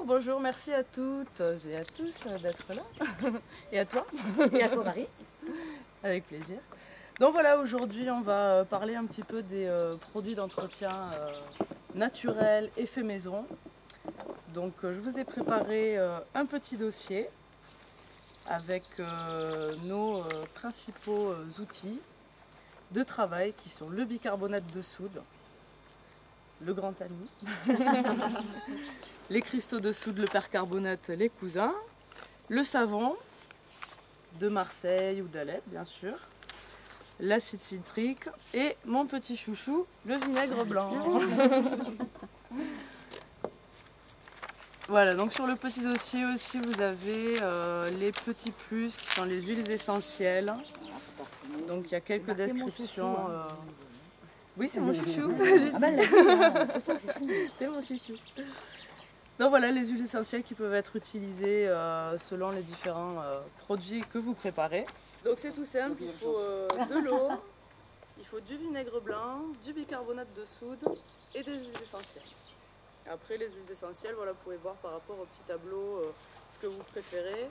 Bonjour, merci à toutes et à tous d'être là. Et à toi. Et à toi, Marie. Avec plaisir. Donc voilà, aujourd'hui on va parler un petit peu des produits d'entretien naturels et faits maison. Donc je vous ai préparé un petit dossier avec nos principaux outils de travail qui sont le bicarbonate de soude, le grand ami, les cristaux de soude, le percarbonate, les cousins, le savon de Marseille ou d'Alep bien sûr, l'acide citrique et mon petit chouchou, le vinaigre blanc. Voilà, donc sur le petit dossier aussi vous avez les petits plus qui sont les huiles essentielles. Donc il y a quelques descriptions. Oui, c'est mon chouchou. C'est mon chouchou. Donc voilà les huiles essentielles qui peuvent être utilisées selon les différents produits que vous préparez. Donc c'est tout simple, il faut de l'eau, il faut du vinaigre blanc, du bicarbonate de soude et des huiles essentielles. Après les huiles essentielles, voilà, vous pouvez voir par rapport au petit tableau ce que vous préférez.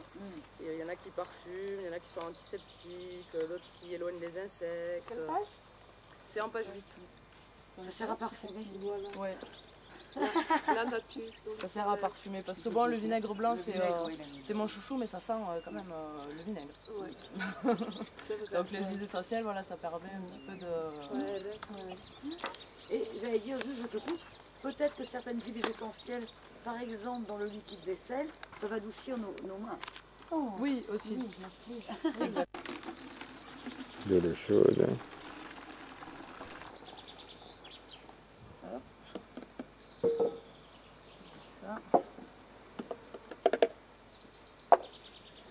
Il y en a qui parfument, il y en a qui sont antiseptiques, d'autres qui éloignent les insectes. Quelle page? C'est en page 8. Ça sert à parfumer. Ouais. La nature. Ça sert à parfumer parce que bon, le vinaigre blanc c'est mon chouchou, mais ça sent quand même le vinaigre. Ouais. Donc les huiles essentielles, voilà, ça permet un petit peu de... Ouais. Et j'allais dire juste, je te coupe, peut-être que certaines huiles essentielles, par exemple dans le liquide vaisselle, peuvent adoucir nos mains. Oh. Oui, aussi. Exact. De l'eau chaude. Ça.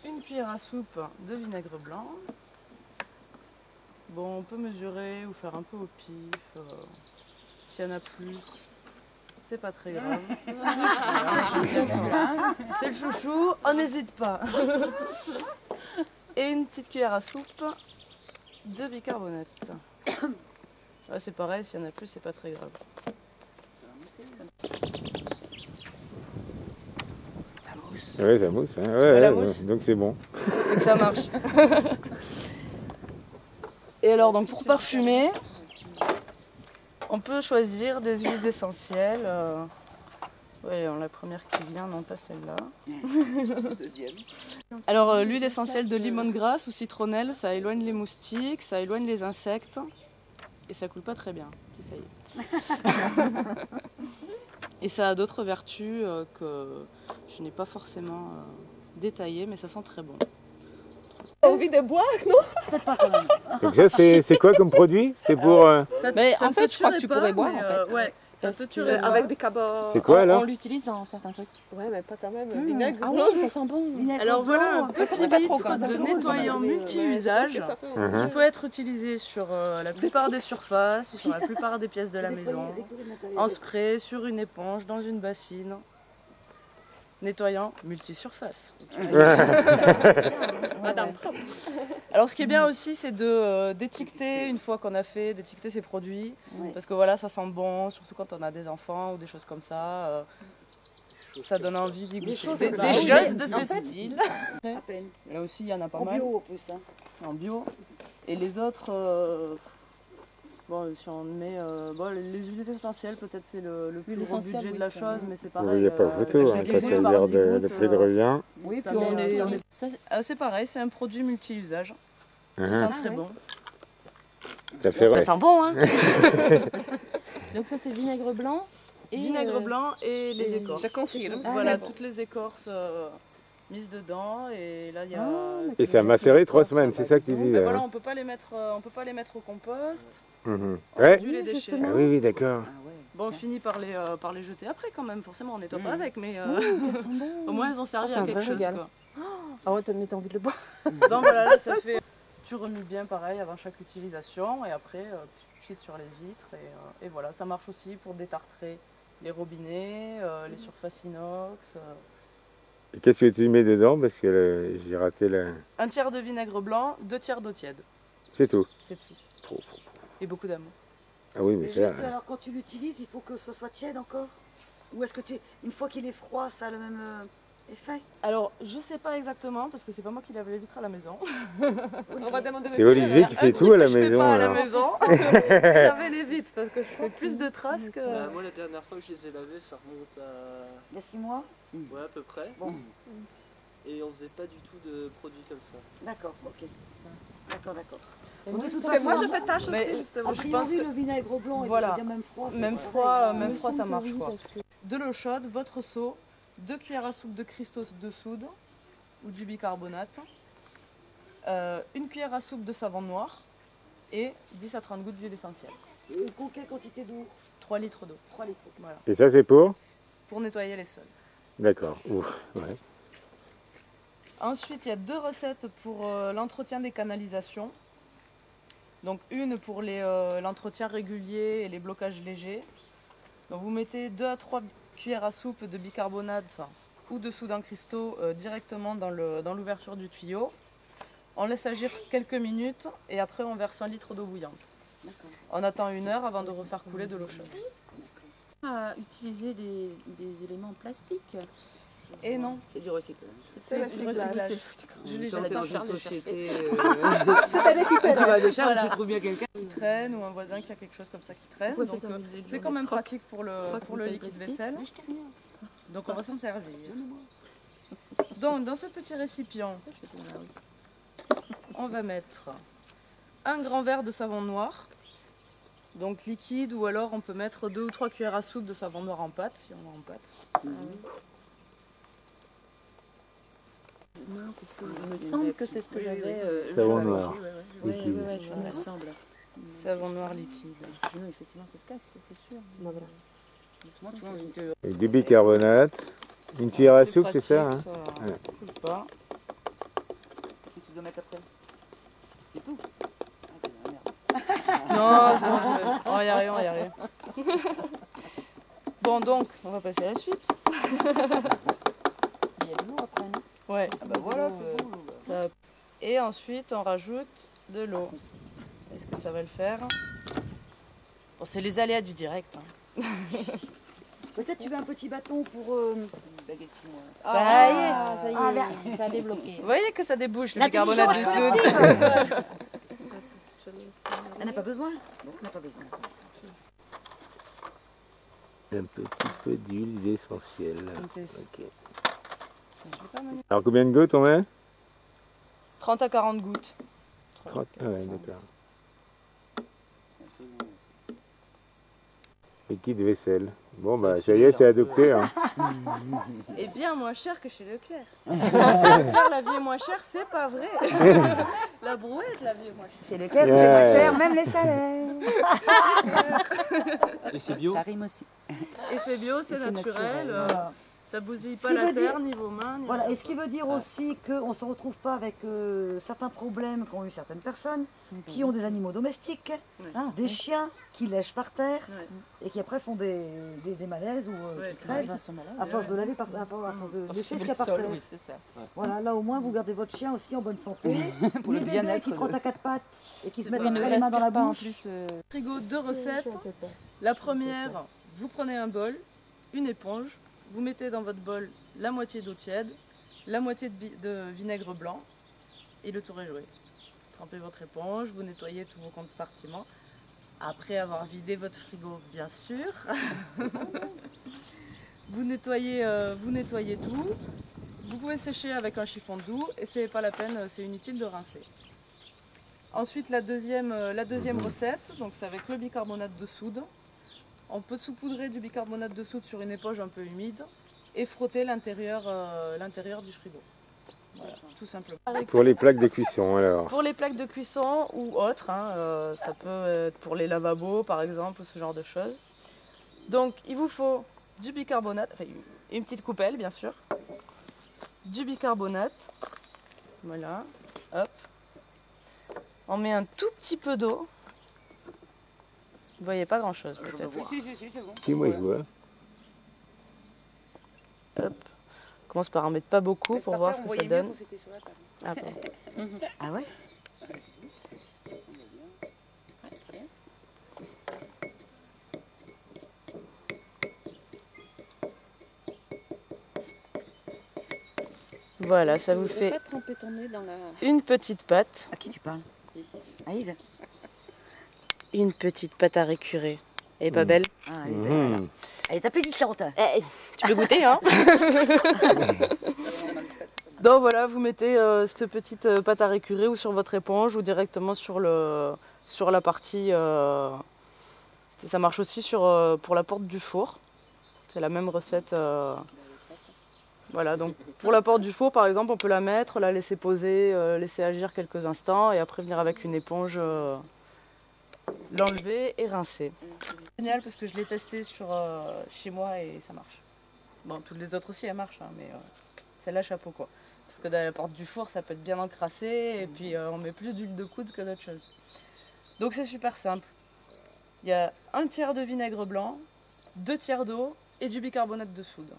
Une cuillère à soupe de vinaigre blanc. Bon, on peut mesurer ou faire un peu au pif. S'il y en a plus, c'est pas très grave. C'est le chouchou, on n'hésite pas. Et une petite cuillère à soupe de bicarbonate. Ouais, c'est pareil, s'il y en a plus, c'est pas très grave. Ça mousse. Oui, ça mousse. Hein. La mousse. Donc c'est bon. C'est que ça marche. Et alors, donc pour parfumer, on peut choisir des huiles essentielles. Oui, la première qui vient, non pas celle-là. Deuxième. Alors l'huile essentielle de lemongrass ou citronnelle, ça éloigne les moustiques, ça éloigne les insectes et ça coule pas très bien. Si, ça y est. Et ça a d'autres vertus que je n'ai pas forcément détaillées, mais ça sent très bon. Envie de boire, non? Donc ça, c'est quoi comme produit? C'est pour... Mais en fait, je crois que tu pourrais boire, en fait. Ouais, ça te tuerait pas. Avec des cabas. C'est quoi alors? On l'utilise dans certains trucs. Ouais, mais pas quand même. Vinaigre. Ah oui, ça sent bon. Alors voilà un petit pas trop, litre quand de même. nettoyant multi-usage qui peut être utilisé sur la plupart des surfaces, sur la plupart des pièces de la maison, en spray, sur une éponge, dans une bassine. Nettoyant multi-surface. Madame propre. Alors ce qui est bien aussi, c'est d'étiqueter, une fois qu'on a fait, d'étiqueter ses produits. Parce que voilà, ça sent bon, surtout quand on a des enfants ou des choses comme ça. Ça donne envie d'y goûter. Des choses de ce style. À peine. Là aussi, il y en a pas En mal. bio en plus. Hein. En bio. Et les autres, bon, si on met bon, les huiles essentielles, peut-être c'est le plus gros budget de la chose, mais c'est pareil. Il n'y a pas photo, hein, chaque quand égout, ça par veut dire petits le gouttes, prix de revient. Oui, ça puis on met, est... c'est pareil, c'est un produit multi-usage. Qui Hein. sent très bon. Ça fait Ça vrai. sent bon, hein. Donc ça, c'est vinaigre blanc et... Vinaigre blanc et les écorces. Je confirme. Ah, Voilà, bon. toutes les écorces mises dedans et là il y a... Et ça a macéré 3 semaines, c'est ça que tu dis Mais là, voilà, hein? on peut pas les mettre au compost. Mhm. On Ouais. réduit les déchets. Ah oui, d'accord. Bon, on finit par les jeter après quand même, forcément on nettoie pas avec, mais Ça sent bon. au moins elles ont servi c'est à un quelque vrai chose. régal. Quoi. Ah ouais, t'as envie de le boire. Donc voilà, là ça fait... Tu remues bien pareil avant chaque utilisation et après tu chies sur les vitres et voilà, ça marche aussi pour détartrer les robinets, les surfaces inox. Et qu'est-ce que tu mets dedans? Parce que j'ai raté la... Un tiers de vinaigre blanc, 2 tiers d'eau tiède, C'est tout. c'est tout. Et beaucoup d'amour. Ah oui, mais Mais ça... juste alors quand tu l'utilises, il faut que ce soit tiède encore. Ou est-ce que une fois qu'il est froid, ça a le même effet? Alors, je sais pas exactement, parce que c'est pas moi qui lave les vitres à la maison. On va demander C'est Olivier qui fait tout à la maison. Je fais pas à la alors. maison, c'est laver les vitres, parce que je fais plus de traces que... Moi, la dernière fois que je les ai lavés, ça remonte à... Il y a 6 mois? Ouais, à peu près. Bon. Et on faisait pas du tout de produits comme ça. D'accord, ok. D'accord, d'accord. Et Bon, de toute moi, façon, je fais tâche aussi, justement. a je priori, pense que- le vinaigre blanc Voilà. est déjà même froid. c'est Même pareil. froid, ça marche quoi. De l'eau chaude, votre seau, 2 cuillères à soupe de cristaux de soude ou du bicarbonate, 1 cuillère à soupe de savon noir et 10 à 30 gouttes d'huile essentielle. Quelle quantité d'eau? 3 litres d'eau. 3 litres. Voilà. Et ça, c'est pour Nettoyer les sols. D'accord. Ouf, ouais. Ensuite, il y a 2 recettes pour l'entretien des canalisations. Donc une pour l'entretien régulier et les blocages légers. Donc vous mettez 2 à 3 cuillères à soupe de bicarbonate ou de soude en cristaux directement dans l'ouverture du tuyau. On laisse agir quelques minutes et après on verse 1 litre d'eau bouillante. On attend 1 heure avant de refaire couler de l'eau chaude. Utiliser des éléments plastiques. Et non, C'est du recyclage. c'est du recyclage. Je l'ai jamais Dans fait. une société, C'est tu vas à des charges, Voilà. tu trouves bien quelqu'un. Qui traîne ou un voisin qui a quelque chose comme ça qui traîne. Ouais, Donc peut-être utiliser c'est du quand même troc. pratique pour le bouteilles liquide plastiques. vaisselle. Donc on va s'en servir. Donc dans ce petit récipient, on va mettre 1 grand verre de savon noir, donc liquide, ou alors on peut mettre 2 ou 3 cuillères à soupe de savon noir en pâte, si on a en pâte. Non, c'est ce que il me semble que c'est ce que j'avais. Savon noir. Oui, Liquide. il me semble. Savon noir liquide. Sinon, effectivement, ça se casse, c'est sûr. Moi, tu vois, on dit que Et du bicarbonate. Une cuillère à C'est soupe, c'est ça, hein? pratique, Ouais. coule pas. tu dois mettre après. C'est tout. Non, c'est bon, c'est bon. On va y arriver, on va y arriver. Bon, donc, on va passer à la suite. Il y a de l'eau après, non? Ouais, ah bah voilà, c'est bon. Ça... Et ensuite, on rajoute de l'eau. Est-ce que ça va le faire? Bon, c'est les aléas du direct. Hein. Peut-être tu veux un petit bâton pour... baguette chinoise. Ah, ça y est, Ah, là. ça a débloqué. Vous voyez que ça débouche, le L'intelligence bicarbonate du soude. collective. Elle n'a pas besoin? Bon, elle n'a pas besoin. Un petit peu d'huile essentielle. Ok. Ok. Je vais pas mettre- Alors combien de gouttes on met? 30 à 40 gouttes. 30. Ah ouais, d'accord. Liquide vaisselle. Bon bah ça y est, c'est adopté. Hein. Et bien moins cher que chez Leclerc. Leclerc, la vie est moins chère, c'est pas vrai. La brouette, la vie est moins chère. Chez Leclerc, c'est moins cher, même les salaires. Et c'est bio? Ça rime aussi. Et c'est bio, c'est c'est naturel. naturel. Voilà. Ça bousille Ce pas qui la veut terre, dire- ni vos mains. Ni Voilà, rien. et ce qui veut dire aussi qu'on ne se retrouve pas avec certains problèmes qu'ont eu certaines personnes qui ont des animaux domestiques, des chiens qui lèchent par terre Ouais. et qui après font des malaises ou Ouais. qui crèvent à force de laver par à force de lécher ce qu'il y a par terre. Oui, c'est ça. Voilà, là au moins vous gardez votre chien aussi en bonne santé. Pour Les le bébés bien-être qui de- trottent à 4 pattes et qui se mettent Il ne après les mains dans la respire pas en bouche. plus. Frigo, 2 recettes. La première, vous prenez un bol, une éponge, vous mettez dans votre bol la moitié d'eau tiède, la moitié de vinaigre blanc et le tour est joué. Trempez votre éponge, vous nettoyez tous vos compartiments. Après avoir vidé votre frigo, bien sûr. vous nettoyez tout. Vous pouvez sécher avec un chiffon doux et c'est pas la peine, c'est inutile de rincer. Ensuite, la deuxième recette, donc c'est avec le bicarbonate de soude. On peut saupoudrer du bicarbonate de soude sur une éponge un peu humide et frotter l'intérieur du frigo. Voilà, tout simplement. Pour les plaques de cuisson alors. Pour les plaques de cuisson ou autres, hein, ça peut être pour les lavabos par exemple, ou ce genre de choses. Donc il vous faut du bicarbonate, enfin une petite coupelle bien sûr, du bicarbonate, voilà, hop. On met un tout petit peu d'eau. Vous voyez pas grand chose peut-être. Si, moi je vois. Hop. On commence par en mettre pas beaucoup pour voir ce que ça donne. Ah, bon. Ah ouais? Voilà, ça vous Tu fait pas tremper ton nez dans la... une petite pâte. À qui tu parles? À Yves? Une petite pâte à récurer. Elle est pas belle? Ah, elle est belle. Mhm. Elle est appétissante. Tu peux goûter, hein? Donc voilà, vous mettez cette petite pâte à récurer ou sur votre éponge ou directement sur la partie... ça marche aussi pour la porte du four. C'est la même recette. Voilà, donc pour la porte du four, par exemple, on peut la mettre, la laisser poser, laisser agir quelques instants et après venir avec une éponge, l'enlever et rincer. C'est génial parce que je l'ai testé chez moi et ça marche. Bon, toutes les autres aussi, elles marchent, hein, mais celle-là, chapeau quoi. Parce que dans la porte du four, ça peut être bien encrassé et puis on met plus d'huile de coude que d'autres choses. Donc c'est super simple. Il y a 1 tiers de vinaigre blanc, 2 tiers d'eau et du bicarbonate de soude.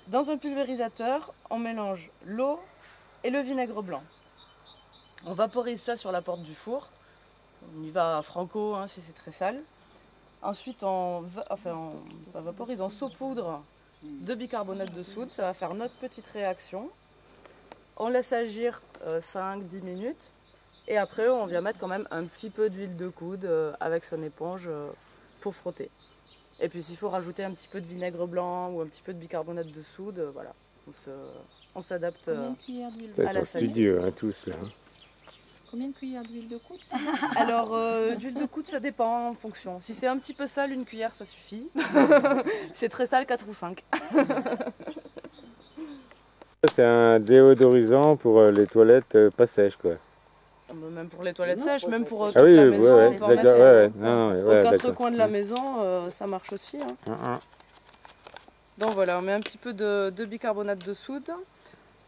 Dans un pulvérisateur, on mélange l'eau et le vinaigre blanc. On vaporise ça sur la porte du four. On y va à franco hein, si c'est très sale. Ensuite, on vaporise, on saupoudre de bicarbonate de soude. Ça va faire notre petite réaction. On laisse agir 5-10 minutes. Et après, on vient mettre quand même un petit peu d'huile de coude avec son éponge pour frotter. Et puis s'il faut rajouter un petit peu de vinaigre blanc ou un petit peu de bicarbonate de soude, voilà, on s'adapte Combien de cuillères d'huile Ils à la sont salade. studieux, hein, tous là. Combien de cuillères d'huile de coude? Alors, d'huile de coude, ça dépend en fonction. Si c'est un petit peu sale, 1 cuillère, ça suffit. C'est très sale, 4 ou 5. C'est un déodorisant pour les toilettes pas sèches, quoi. Même pour les toilettes sèches, même pour toute Ah oui, la ouais, maison, ouais, on peut en d'accord, mettre ouais, non, aux ouais, 4 d'accord. coins de la maison, ça marche aussi. Hein. Donc voilà, on met un petit peu de bicarbonate de soude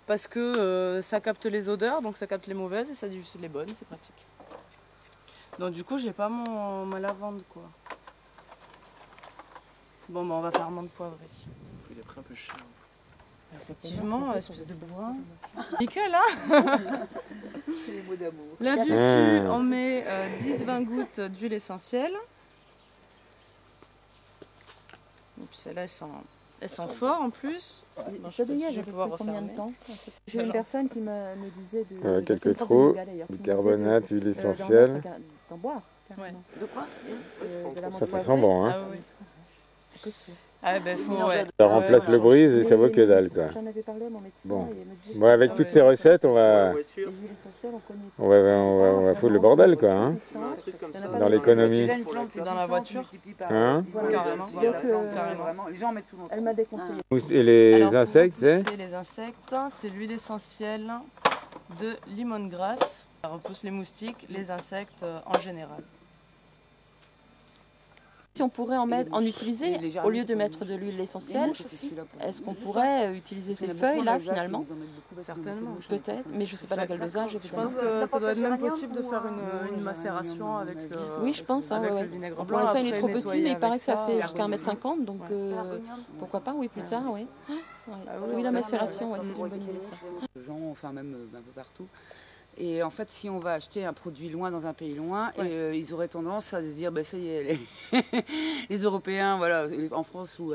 parce que ça capte les odeurs, donc ça capte les mauvaises et ça diffuse les bonnes, c'est pratique. Donc du coup, j'ai pas ma lavande quoi. Bon, bah, on va faire amande poivrée. Il est pris un peu cher. Effectivement, espèce de bourrin. Nickel, hein. C'est les mots d'amour. Là-dessus, on met 10-20 gouttes d'huile essentielle. Et puis celle-là, elle sent fort en plus. Bon, je sais Ça pas si dégage je vais à peu pouvoir près combien de refermer. temps? J'ai une personne qui me disait de... Ouais, quelques c'est une prof de trous, yoga, d'ailleurs, qui me disait bicarbonate, huile d'en essentielle. mettre, d'en boire, carrément. De quoi? De la Ça, menthe ça sent poivrée. bon, hein. Ah oui. C'est costaud. Ah ben faut, Mélanger ouais. Ça remplace le brise et ça vaut que dalle, quoi. J'en avais parlé à mon médecin Bon. et il me disait Bon, avec Ah toutes ouais, ces ça, recettes, on va, les huiles essentielles, on connaît pas. on va foutre le bordel, quoi, hein. Un truc comme ça. Dans l'économie. Déjà une plante Dans la voiture. Hein? Voilà. Carrément. Donc, Carrément. Vraiment, les gens en mettent souvent. elle m'a déconseillé. Et les Alors, pour insectes, c'est repousser les insectes, c'est l'huile essentielle de lemongrass. Ça repousse les moustiques, les insectes en général. Si on pourrait en utiliser, au lieu de mettre de l'huile essentielle, est-ce qu'on pourrait utiliser ces feuilles-là finalement? Certainement. Peut-être, mais je ne sais pas dans quel dosage. Je évidemment. pense que ça doit être même possible de faire une macération avec le, Oui, je pense. Hein, avec ouais, le ouais. vinaigre Pour blanc. l'instant, il est après trop petit, nettoyer mais il paraît avec que ça fait et jusqu'à 1,50 m, donc pourquoi pas, oui, plus tard, oui. Ouais. Ah oui, Oui, la oui, macération, ouais, c'est une bonne idée ça. Les gens, enfin même un peu partout. Et en fait, si on va acheter un produit loin dans un pays loin, Ouais. et, ils auraient tendance à se dire, bah, ça y est, les Européens, voilà, en France ou